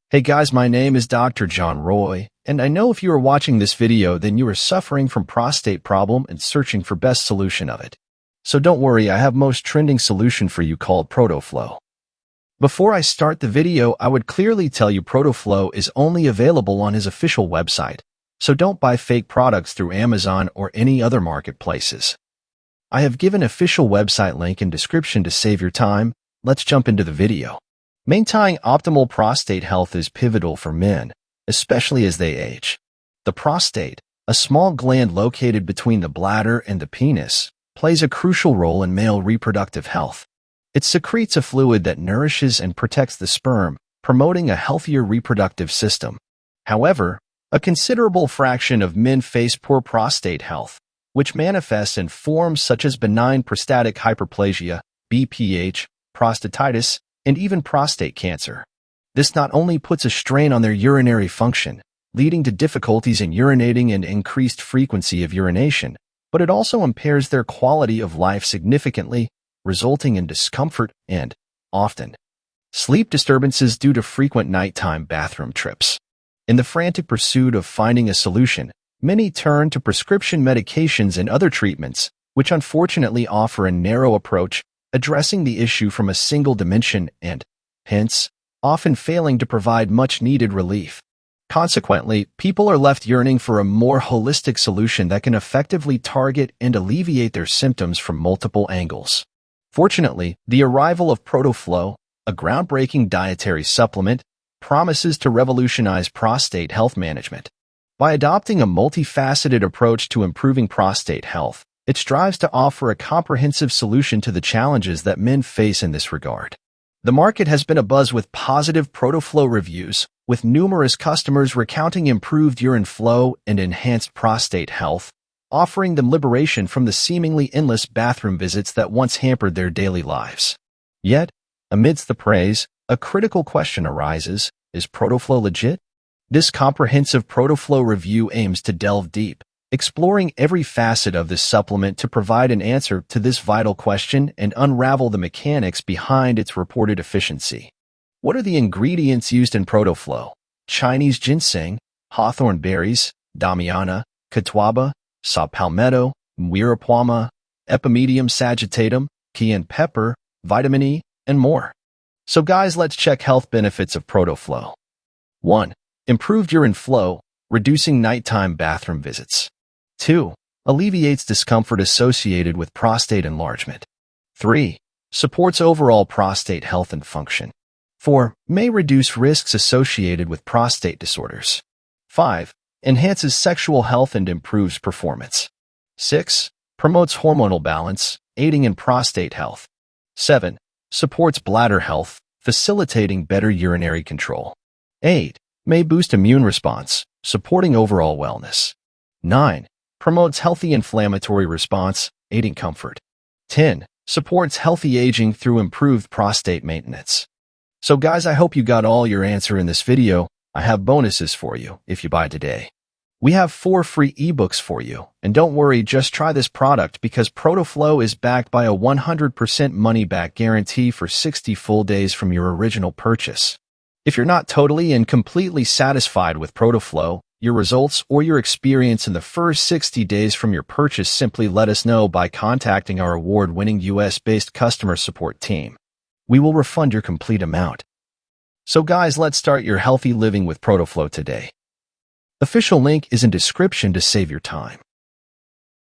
Hey guys, my name is Dr. John Roy, and I know if you are watching this video, then you are suffering from prostate problem and searching for best solution of it. So don't worry, I have most trending solution for you called Protoflow. Before I start the video, I would clearly tell you Protoflow is only available on his official website, so don't buy fake products through Amazon or any other marketplaces. I have given official website link in description to save your time. Let's jump into the video. Maintaining optimal prostate health is pivotal for men, especially as they age. The prostate, a small gland located between the bladder and the penis, plays a crucial role in male reproductive health. It secretes a fluid that nourishes and protects the sperm, promoting a healthier reproductive system. However, a considerable fraction of men face poor prostate health, which manifests in forms such as benign prostatic hyperplasia, BPH, prostatitis, and even prostate cancer. This not only puts a strain on their urinary function, leading to difficulties in urinating and increased frequency of urination, but it also impairs their quality of life significantly, resulting in discomfort and, often, sleep disturbances due to frequent nighttime bathroom trips. In the frantic pursuit of finding a solution, many turn to prescription medications and other treatments, which unfortunately offer a narrow approach, addressing the issue from a single dimension and, hence, often failing to provide much-needed relief. Consequently, people are left yearning for a more holistic solution that can effectively target and alleviate their symptoms from multiple angles. Fortunately, the arrival of Protoflow, a groundbreaking dietary supplement, promises to revolutionize prostate health management. By adopting a multifaceted approach to improving prostate health, it strives to offer a comprehensive solution to the challenges that men face in this regard. The market has been abuzz with positive Protoflow reviews, with numerous customers recounting improved urine flow and enhanced prostate health, offering them liberation from the seemingly endless bathroom visits that once hampered their daily lives. Yet, amidst the praise, a critical question arises: is Protoflow legit? This comprehensive Protoflow review aims to delve deep, exploring every facet of this supplement to provide an answer to this vital question and unravel the mechanics behind its reported efficiency. What are the ingredients used in Protoflow? Chinese ginseng, hawthorn berries, damiana, catawba, saw palmetto, mwirapuama, epimedium sagittatum, cayenne pepper, vitamin E, and more. So guys, let's check health benefits of Protoflow. 1. Improved urine flow, reducing nighttime bathroom visits. 2. Alleviates discomfort associated with prostate enlargement. 3. Supports overall prostate health and function. 4. May reduce risks associated with prostate disorders. 5. Enhances sexual health and improves performance. 6. Promotes hormonal balance, aiding in prostate health. 7. Supports bladder health, facilitating better urinary control. 8. May boost immune response, supporting overall wellness. 9. Promotes healthy inflammatory response, aiding comfort. 10. Supports healthy aging through improved prostate maintenance. So guys, I hope you got all your answer in this video. I have bonuses for you if you buy today. We have 4 free ebooks for you, and don't worry, just try this product because Protoflow is backed by a 100% money-back guarantee for 60 full days from your original purchase. If you're not totally and completely satisfied with Protoflow, your results, or your experience in the first 60 days from your purchase, simply let us know by contacting our award-winning US-based customer support team. We will refund your complete amount. So guys, let's start your healthy living with Protoflow today. Official link is in description to save your time.